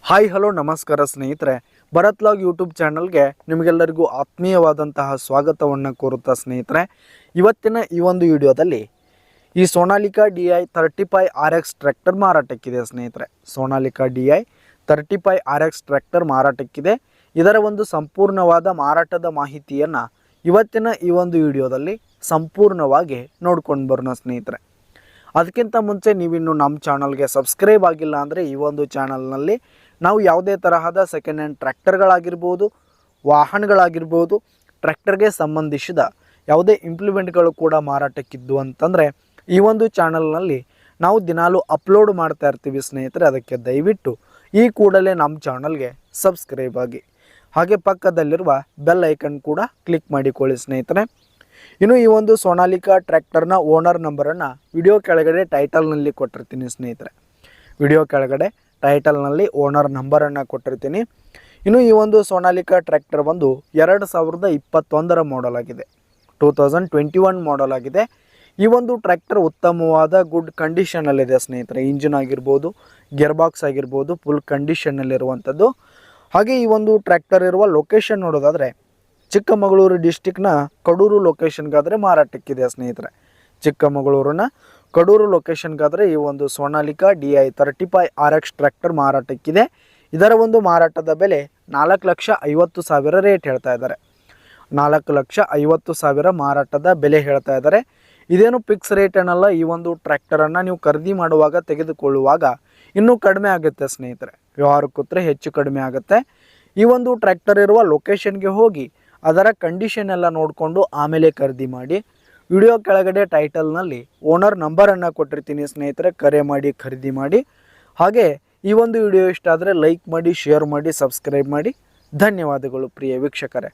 Hi hello ನಮಸ್ಕಾರ ಸ್ನೇಹಿತರೆ, Bharat log YouTube ಚಾನಲ್ಗೆ ನಿಮಗೆಲ್ಲರಿಗೂ ಆತ್ಮೀಯವಾದಂತಹ ಸ್ವಾಗತವನ್ನು ಕೋರುತ್ತಾ ಸ್ನೇಹಿತರೆ, ಇವತ್ತಿನ ಈ ಒಂದು ವಿಡಿಯೋದಲ್ಲಿ ಈ ಸೋನಾಲಿಕಾ DI 35RX ಟ್ರ್ಯಾಕ್ಟರ್ ಮಾರಾಟಕ್ಕಿದೆ ಸ್ನೇಹಿತರೆ. ಸೋನಾಲಿಕಾ DI 35RX ಟ್ರ್ಯಾಕ್ಟರ್ ಮಾರಾಟಕ್ಕಿದೆ. ಇದರ ಒಂದು ಸಂಪೂರ್ಣವಾದ ಮಾರಾಟದ ಮಾಹಿತಿಯನ್ನು ಇವತ್ತಿನ ಈ ಒಂದು ವಿಡಿಯೋದಲ್ಲಿ ಸಂಪೂರ್ಣವಾಗಿ ನೋಡ್ಕೊಂಡು ಬರೋಣ ಸ್ನೇಹಿತರೆ. ಅದಕ್ಕಿಂತ ಮುಂಚೆ ನೀವಿನ್ನು ನಮ್ಮ ಚಾನಲ್ಗೆ ಸಬ್ಸ್ಕ್ರೈಬ್ ಆಗಿಲ್ಲ ಅಂದರೆ ಈ ಒಂದು ಚಾನಲ್ನಲ್ಲಿ ನಾವು ಯಾವುದೇ ತರಹದ ಸೆಕೆಂಡ್ ಹ್ಯಾಂಡ್ ಟ್ರ್ಯಾಕ್ಟರ್ಗಳಾಗಿರ್ಬೋದು, ವಾಹನಗಳಾಗಿರ್ಬೋದು, ಟ್ರ್ಯಾಕ್ಟರ್ಗೆ ಸಂಬಂಧಿಸಿದ ಯಾವುದೇ ಇಂಪ್ಲಿಮೆಂಟ್ಗಳು ಕೂಡ ಮಾರಾಟಕ್ಕಿದ್ದು ಅಂತಂದರೆ ಈ ಒಂದು ಚಾನಲ್ನಲ್ಲಿ ನಾವು ದಿನಾಲೂ ಅಪ್ಲೋಡ್ ಮಾಡ್ತಾ ಇರ್ತೀವಿ ಸ್ನೇಹಿತರೆ. ಅದಕ್ಕೆ ದಯವಿಟ್ಟು ಈ ಕೂಡಲೇ ನಮ್ಮ ಚಾನಲ್ಗೆ ಸಬ್ಸ್ಕ್ರೈಬ್ ಆಗಿ, ಹಾಗೆ ಪಕ್ಕದಲ್ಲಿರುವ ಬೆಲ್ ಐಕನ್ ಕೂಡ ಕ್ಲಿಕ್ ಮಾಡಿಕೊಳ್ಳಿ ಸ್ನೇಹಿತರೆ. ಇನ್ನು ಈ ಒಂದು ಸೋನಾಲಿಕಾ ಟ್ರ್ಯಾಕ್ಟರ್ನ ಓನರ್ ನಂಬರನ್ನು ವಿಡಿಯೋ ಕೆಳಗಡೆ ಟೈಟಲ್ನಲ್ಲಿ ಕೊಟ್ಟಿರ್ತೀನಿ ಸ್ನೇಹಿತರೆ. ವಿಡಿಯೋ ಕೆಳಗಡೆ ಟೈಟಲ್ನಲ್ಲಿ ಓನರ್ ನಂಬರನ್ನು ಕೊಟ್ಟಿರ್ತೀನಿ. ಇನ್ನು ಈ ಒಂದು ಸೋನಾಲಿಕಾ ಟ್ರ್ಯಾಕ್ಟರ್ ಬಂದು 2021 ಮಾಡೆಲ್ ಆಗಿದೆ, 2021 ಮಾಡೆಲ್ ಆಗಿದೆ. ಈ ಒಂದು ಟ್ರ್ಯಾಕ್ಟರ್ ಉತ್ತಮವಾದ ಗುಡ್ ಕಂಡೀಷನಲ್ಲಿದೆ ಸ್ನೇಹಿತರೆ. ಇಂಜಿನ್ ಆಗಿರ್ಬೋದು, ಗೇರ್ ಬಾಕ್ಸ್ ಆಗಿರ್ಬೋದು, ಫುಲ್ ಕಂಡೀಷನ್ನಲ್ಲಿರುವಂಥದ್ದು. ಹಾಗೆ ಈ ಒಂದು ಟ್ರ್ಯಾಕ್ಟರ್ ಇರುವ ಲೊಕೇಶನ್ ನೋಡೋದಾದರೆ ಚಿಕ್ಕಮಗಳೂರು ಡಿಸ್ಟಿಕ್ನ ಕಡೂರು ಲೊಕೇಶನ್ಗಾದರೆ ಮಾರಾಟಕ್ಕಿದೆ ಸ್ನೇಹಿತರೆ. ಚಿಕ್ಕಮಗಳೂರಿನ ಕಡೂರು ಲೊಕೇಶನ್ಗಾದರೆ ಈ ಒಂದು ಸೋನಾಲಿಕಾ DI 35RX ಟ್ರ್ಯಾಕ್ಟರ್ ಮಾರಾಟಕ್ಕಿದೆ. ಇದರ ಒಂದು ಮಾರಾಟದ ಬೆಲೆ 4,50,000 ರೇಟ್ ಹೇಳ್ತಾ ಇದ್ದಾರೆ. 4,50,000 ಮಾರಾಟದ ಬೆಲೆ ಹೇಳ್ತಾ ಇದ್ದಾರೆ. ಇದೇನು ಫಿಕ್ಸ್ ರೇಟ್ ಏನಲ್ಲ. ಈ ಒಂದು ಟ್ರ್ಯಾಕ್ಟರನ್ನು ನೀವು ಖರೀದಿ ಮಾಡುವಾಗ, ತೆಗೆದುಕೊಳ್ಳುವಾಗ ಇನ್ನೂ ಕಡಿಮೆ ಆಗುತ್ತೆ ಸ್ನೇಹಿತರೆ. ವ್ಯವಹಾರ ಕೂತ್ರೆ ಹೆಚ್ಚು ಕಡಿಮೆ ಆಗುತ್ತೆ. ಈ ಒಂದು ಟ್ರ್ಯಾಕ್ಟರ್ ಇರುವ ಲೊಕೇಶನ್ಗೆ ಹೋಗಿ ಅದರ ಕಂಡೀಷನ್ ಎಲ್ಲ ನೋಡಿಕೊಂಡು ಆಮೇಲೆ ಖರೀದಿ ಮಾಡಿ. ವಿಡಿಯೋ ಕೆಳಗಡೆ ಟೈಟಲ್ನಲ್ಲಿ ಓನರ್ ನಂಬರನ್ನು ಕೊಟ್ಟಿರ್ತೀನಿ ಸ್ನೇಹಿತರೆ, ಕರೆ ಮಾಡಿ ಖರೀದಿ ಮಾಡಿ. ಹಾಗೆ ಈ ಒಂದು ವಿಡಿಯೋ ಇಷ್ಟ ಆದರೆ ಲೈಕ್ ಮಾಡಿ, ಶೇರ್ ಮಾಡಿ, ಸಬ್ಸ್ಕ್ರೈಬ್ ಮಾಡಿ. ಧನ್ಯವಾದಗಳು ಪ್ರಿಯ ವೀಕ್ಷಕರೇ.